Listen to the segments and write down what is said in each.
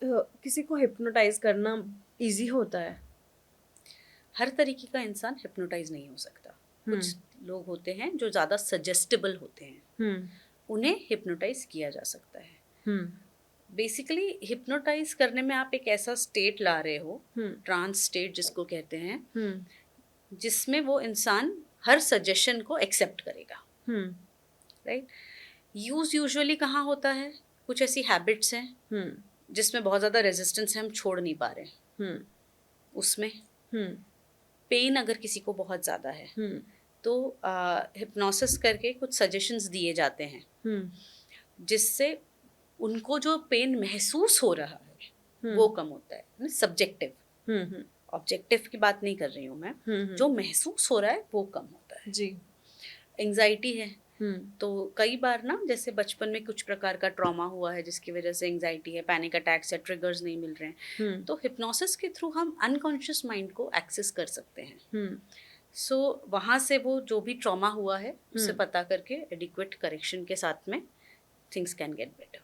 किसी को हिप्नोटाइज करना इजी होता है? हर तरीके का इंसान हिप्नोटाइज नहीं हो सकता। कुछ लोग होते हैं जो ज़्यादा सजेस्टेबल होते हैं, हम्म उन्हें हिप्नोटाइज किया जा सकता है। हम्म बेसिकली हिप्नोटाइज करने में आप एक ऐसा स्टेट ला रहे हो, हम्म ट्रांस स्टेट जिसको कहते हैं, हम्म जिसमें वो इंसान हर सजेशन को एक्सेप्ट करेगा। हम्म राइट। यूजुअली कहाँ होता है, कुछ ऐसी हैबिट्स हैं हम्म जिसमें बहुत ज़्यादा रेजिस्टेंस है, हम छोड़ नहीं पा रहे हैं। हम्म उसमें हम्म पेन अगर किसी को बहुत ज़्यादा है हम्म तो हिप्नोसिस करके कुछ सजेशंस दिए जाते हैं, हम्म जिससे उनको जो पेन महसूस हो रहा है वो हम्म कम होता है। सब्जेक्टिव, हम्म ऑब्जेक्टिव की बात नहीं कर रही हूँ मैं। हम्म जो महसूस हो रहा है वो कम होता है। जी। एंजाइटी है हम्म तो कई बार ना, जैसे बचपन में कुछ प्रकार का ट्रॉमा हुआ है जिसकी वजह से एंजाइटी है, पैनिक अटैक्स या ट्रिगर्स नहीं मिल रहे हैं, हम्म तो हिप्नोसिस के थ्रू हम अनकॉन्शियस माइंड को एक्सेस कर सकते हैं। हम्म सो वहाँ से वो जो भी ट्रॉमा हुआ है उसे हम्म पता करके एडिक्वेट करेक्शन के साथ में थिंग्स कैन गेट बेटर।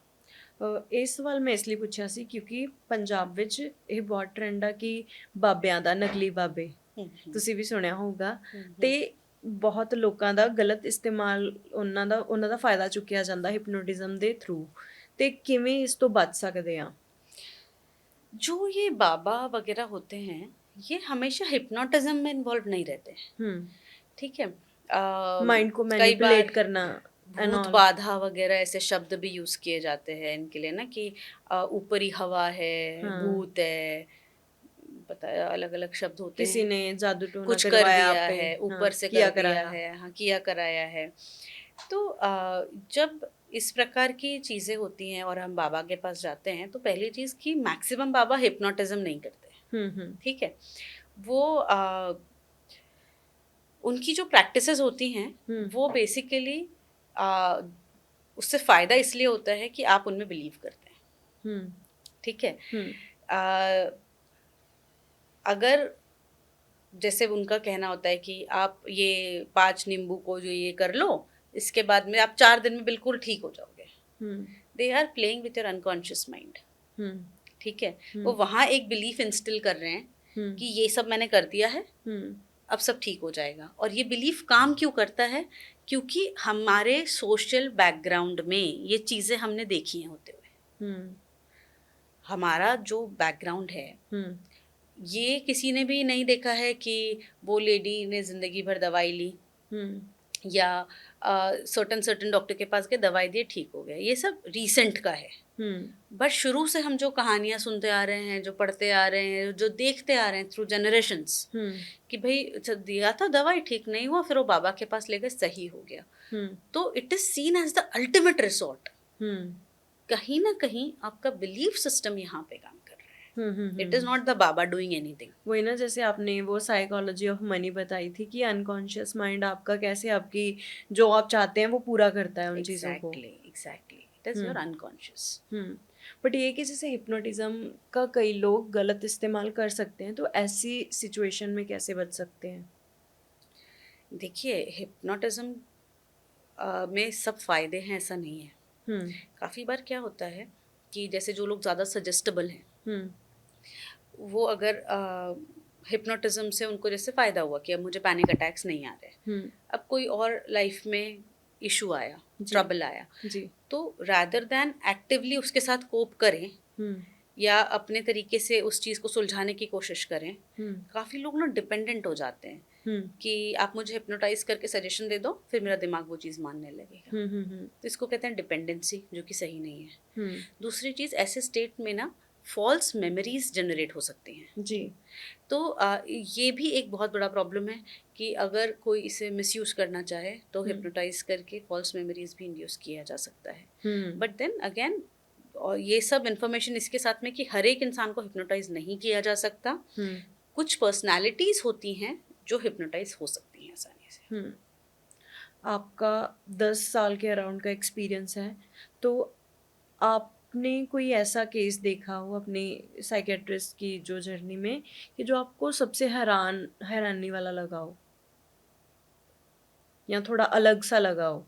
ਇਹ ਸਵਾਲ ਮੈਂ ਇਸ ਲਈ ਪੁੱਛਿਆ ਸੀ ਕਿਉਂਕਿ ਪੰਜਾਬ ਵਿੱਚ ਇਹ ਬਹੁਤ ਟ੍ਰੈਂਡ ਆ ਕਿ ਬਾਬਿਆਂ ਦਾ, ਨਕਲੀ ਬਾਬੇ, ਤੁਸੀਂ ਵੀ ਸੁਣਿਆ ਹੋਊਗਾ। ਤੇ ਬਹੁਤ ਲੋਕਾਂ ਦਾ ਗਲਤ ਇਸਤੇਮਾਲ, ਉਹਨਾਂ ਦਾ ਫਾਇਦਾ ਚੁੱਕਿਆ ਜਾਂਦਾ ਹਿਪਨੋਟਿਜ਼ਮ ਦੇ ਥਰੂ। ਤੇ ਕਿਵੇਂ ਇਸ ਤੋਂ ਬਚ ਸਕਦੇ ਆ? जो ये बाबा वगैरह होते हैं, ये हमेशा हिप्नोटिज्म में इन्वॉल्व नहीं रहते हैं। हम्म ठीक है। माइंड को कई मैनिपुलेट बार करना एंड भूत ऑल। बाधा वगैरह ऐसे शब्द भी यूज किए जाते हैं इनके लिए ना, कि ऊपरी हवा है, हाँ, भूत है, पता है अलग अलग शब्द होते किसी हैं। ने जादू टोना कुछ कर करवाया आप दिया पे। है, हाँ, ऊपर से किया कर दिया कराया। है, हाँ किया कराया है। तो जब इस प्रकार की चीजें होती हैं और हम बाबा के पास जाते हैं, तो पहली चीज कि मैक्सिमम बाबा हिप्नोटिज्म नहीं करते। हम्म ठीक है। वो उनकी जो प्रैक्टिसेस होती हैं हम्म वो बेसिकली उससे फ़ायदा इसलिए होता है कि आप उनमें बिलीव करते हैं। हम्म ठीक है। हम्म अ, अगर जैसे उनका कहना होता है कि आप ये 5 नींबू को जो ये कर लो, इसके बाद में आप 4 दिन में बिल्कुल ठीक हो जाओगे। Hmm they are playing with your unconscious mind. Hmm ठीक है। वो हम्म वहाँ एक बिलीफ इंस्टिल कर रहे हैं हम्म कि ये सब मैंने कर दिया है, हम्म अब सब ठीक हो जाएगा। और ये बिलीफ काम क्यों करता है? क्योंकि हमारे सोशल बैकग्राउंड में ये चीज़ें हमने देखी हैं होते हुए। हम्म हमारा जो बैकग्राउंड है, हम्म ये किसी ने भी नहीं देखा है कि वो लेडी ने ज़िंदगी भर दवाई ली, हम्म या सर्टन सर्टन डॉक्टर के पास गए, दवाई दिए, ठीक हो गया। ये सब रीसेंट का है। बट शुरू से हम जो कहानियाँ सुनते आ रहे हैं, जो पढ़ते आ रहे हैं, जो देखते आ रहे हैं थ्रू जनरेशंस, हम्म कि भाई अच्छा दिया था दवाई, ठीक नहीं हुआ, फिर वो बाबा के पास ले गए, सही हो गया। हम्म तो it is seen as the ultimate resort. Hmm कहीं ना कहीं आपका बिलीफ सिस्टम यहाँ पे काम कर रहा है। It is hmm. Not the Baba doing anything. वही ना, जैसे आपने वो साइकोलॉजी ऑफ मनी बताई थी कि अनकॉन्शियस माइंड आपका कैसे आपकी जो आप चाहते हैं वो पूरा करता है उन चीज़ों को। Exactly exactly, it is your hmm unconscious. Hmm. But ये कि जैसे हिप्नोटिज्म का कई लोग गलत इस्तेमाल कर सकते हैं, तो ऐसी सिचुएशन में कैसे बच सकते हैं? देखिए, हिप्नोटिज्म में सब फायदे हैं ऐसा नहीं है। हम्म काफ़ी बार क्या होता है कि जैसे जो लोग ज़्यादा सजेस्टेबल हैं, हम्म वो अगर हिप्नोटिज्म से उनको जैसे फ़ायदा हुआ कि अब मुझे पैनिक अटैक्स नहीं आ रहे, हम्म अब कोई और लाइफ में इशू आया, जी ट्रबल आया, जी। तो रादर दैन एक्टिवली उसके साथ कोप करें हम्म या अपने तरीके से उस चीज़ को सुलझाने की कोशिश करें, हम्म काफ़ी लोग ना डिपेंडेंट हो जाते हैं हम्म कि आप मुझे हिप्नोटाइज करके सजेशन दे दो, फिर मेरा दिमाग वो चीज़ मानने लगेगा। हम्म। तो इसको कहते हैं डिपेंडेंसी, जो कि सही नहीं है। हम्म दूसरी चीज़, ऐसे स्टेट में ना फॉल्स मेमोरीज जनरेट हो सकती हैं। जी। तो ये भी एक बहुत बड़ा प्रॉब्लम है कि अगर कोई इसे मिसयूज़ करना चाहे तो हम्म हिप्नोटाइज करके फॉल्स मेमोरीज भी इंड्यूस किया जा सकता है। हम्म बट देन अगेन, और ये सब इन्फॉर्मेशन इसके साथ में कि हर एक इंसान को हिप्नोटाइज नहीं किया जा सकता। हम्म कुछ पर्सनालिटीज़ होती हैं जो हिप्नोटाइज हो सकती हैं आसानी से। हम्म। आपका 10 साल के अराउंड का एक्सपीरियंस है, तो आपने कोई ऐसा केस देखा हो अपनी साइकेट्रिस्ट की जो जर्नी में कि जो आपको सबसे हैरानी वाला लगा हो या थोड़ा अलग सा लगा हो?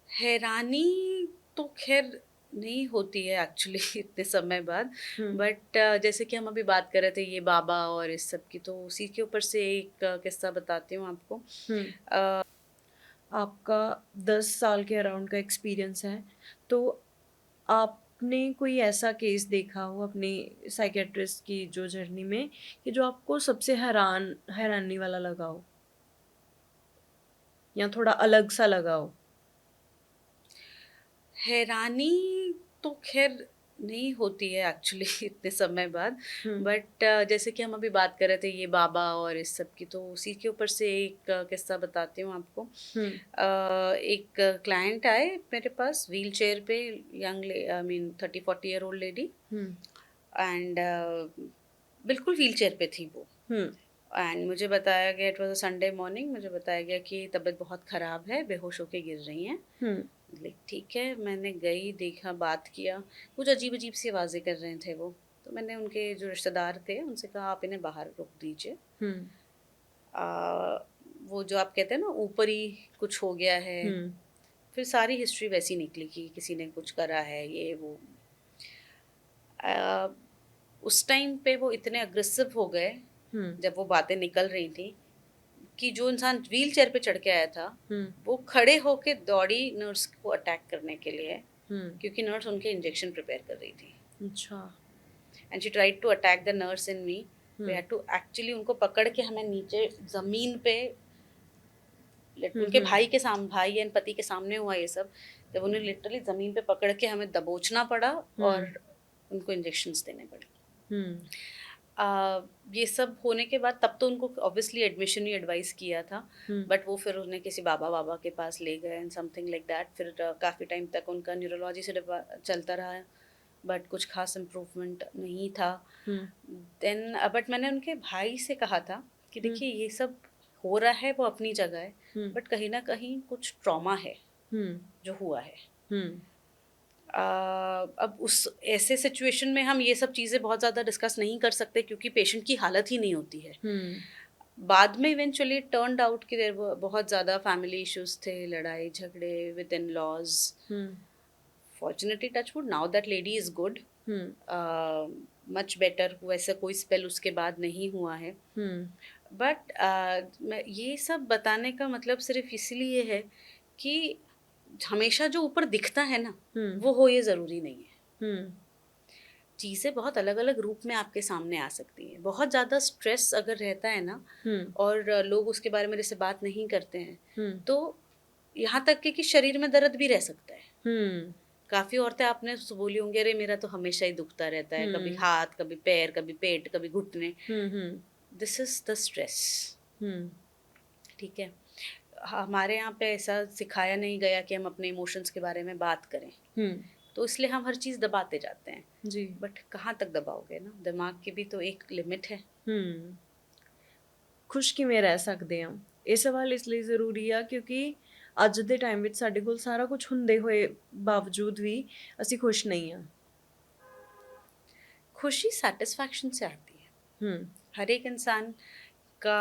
हैरानी तो खैर नहीं होती है एक्चुअली इतने समय बाद। हम्म। बट जैसे कि हम अभी बात कर रहे थे ये बाबा और इस सब की, तो उसी के ऊपर से एक किस्सा बताती हूँ आपको। हम्म। आपका 10 साल के अराउंड का एक्सपीरियंस है, तो आपने कोई ऐसा केस देखा हो अपनी साइकेट्रिस्ट की जो जर्नी में कि जो आपको सबसे हैरानी वाला लगा हो या थोड़ा अलग सा लगा हो? हैरानी तो खैर नहीं होती है एक्चुअली इतने समय बाद। हम्म। बट जैसे कि हम अभी बात कर रहे थे ये बाबा और इस सब की, तो उसी के ऊपर से एक किस्सा बताती हूँ आपको। हम्म। एक क्लाइंट आए मेरे पास व्हील चेयर पे, young I mean 30-40 year old lady. Hmm. And बिल्कुल व्हील चेयर पे थी वो। हम्म। एंड मुझे बताया गया, it was a Sunday morning, मुझे बताया गया कि तबीयत बहुत ख़राब है, बेहोश होके गिर रही हैं। हम्म। लाइक ठीक है, मैंने गई, देखा, बात किया। कुछ अजीब अजीब सी आवाज़ें कर रहे थे वो। तो मैंने उनके जो रिश्तेदार थे उनसे कहा आप इन्हें बाहर रोक दीजिए। हम्म। आ, वो जो आप कहते हैं ना ऊपर ही कुछ हो गया है। हम्म। फिर सारी हिस्ट्री वैसी निकली कि किसी ने कुछ करा है, ये वो। आ, उस टाइम पे वो इतने अग्रेसिव हो गए हम्म। जब वो बातें निकल रही थी, कि जो इंसान व्हील चेयर पे चढ़ के आया था हम्म। वो खड़े होके दौड़ी नर्स को अटैक करने के लिए, हम्म। क्योंकि नर्स उनके इंजेक्शन प्रिपेयर कर रही थी। अच्छा। And she tried to attack the nurse in me. We hmm. Had to actually उनको पकड़ के हमें नीचे ज़मीन पे, हम्म। उनके हम्म। भाई के सामने, भाई एंड पति के सामने हुआ ये सब। जब उन्हें लिटरली ज़मीन पे पकड़ के हमें दबोचना पड़ा हम्म। और उनको इंजेक्शंस देने पड़े। हम्म। ये सब होने के बाद तब तो उनको ऑब्वियसली एडमिशन ही एडवाइस किया था। हम्म। बट वो फिर उन्हें किसी बाबा बाबा के पास ले गए एंड समथिंग लाइक दैट। फिर काफ़ी टाइम तक उनका न्यूरोलॉजी से चलता रहा, बट कुछ खास इम्प्रूवमेंट नहीं था। हम्म। देन बट मैंने उनके भाई से कहा था कि हम्म। देखिए ये सब हो रहा है वो अपनी जगह है, हम्म। बट कहीं ना कहीं कुछ ट्रॉमा है हम्म। जो हुआ है। हम्म। अब उस ऐसे सिचुएशन में हम ये सब चीज़ें बहुत ज़्यादा डिस्कस नहीं कर सकते क्योंकि पेशेंट की हालत ही नहीं होती है। हम्म। बाद में इवेंचुअली टर्न्ड आउट कि देयर वर बहुत ज़्यादा फैमिली इश्यूज थे, लड़ाई झगड़े with in laws. Hmm. Fortunately touchwood now that lady is good, hmm. Much better. वैसा कोई स्पेल उसके बाद नहीं हुआ है। हम्म। बट मैं ये सब बताने का मतलब सिर्फ इसलिए है कि हमेशा जो ऊपर दिखता है ना हम्म। वो हो ये ज़रूरी नहीं है। हम्म। चीज़ें बहुत अलग अलग रूप में आपके सामने आ सकती हैं। बहुत ज़्यादा स्ट्रेस अगर रहता है ना, हम्म। और लोग उसके बारे में जैसे बात नहीं करते हैं, हम्म। तो यहाँ तक कि शरीर में दर्द भी रह सकता है। हम्म। काफ़ी औरतें आपने बोली होंगी अरे मेरा तो हमेशा ही दुखता रहता है, कभी हम्म। हाथ, कभी पैर, कभी पेट, कभी घुटने। Hmm. Hmm. This is the stress. Hmm. ठीक है। हमारे यहाँ पे ऐसा सिखाया नहीं गया कि हम अपने इमोशंस के बारे में बात करें, हम्म। तो इसलिए हम हर चीज़ दबाते जाते हैं। जी। बट कहाँ तक दबाओगे ना, दिमाग की भी तो एक लिमिट है। हम्म। खुश किवें रह सकते हैं? ਇਹ ਸਵਾਲ ਇਸ ਲਈ ਜ਼ਰੂਰੀ ਆ ਕਿਉਂਕਿ ਅੱਜ ਦੇ ਟਾਈਮ ਵਿੱਚ ਸਾਡੇ ਕੋਲ ਸਾਰਾ ਕੁਝ ਹੁੰਦੇ ਹੋਏ ਬਾਵਜੂਦ ਵੀ ਅਸੀਂ ਖੁਸ਼ ਨਹੀਂ ਆ। खुशी सेटिस्फैक्शन से आती है। हम्म। हर एक इंसान का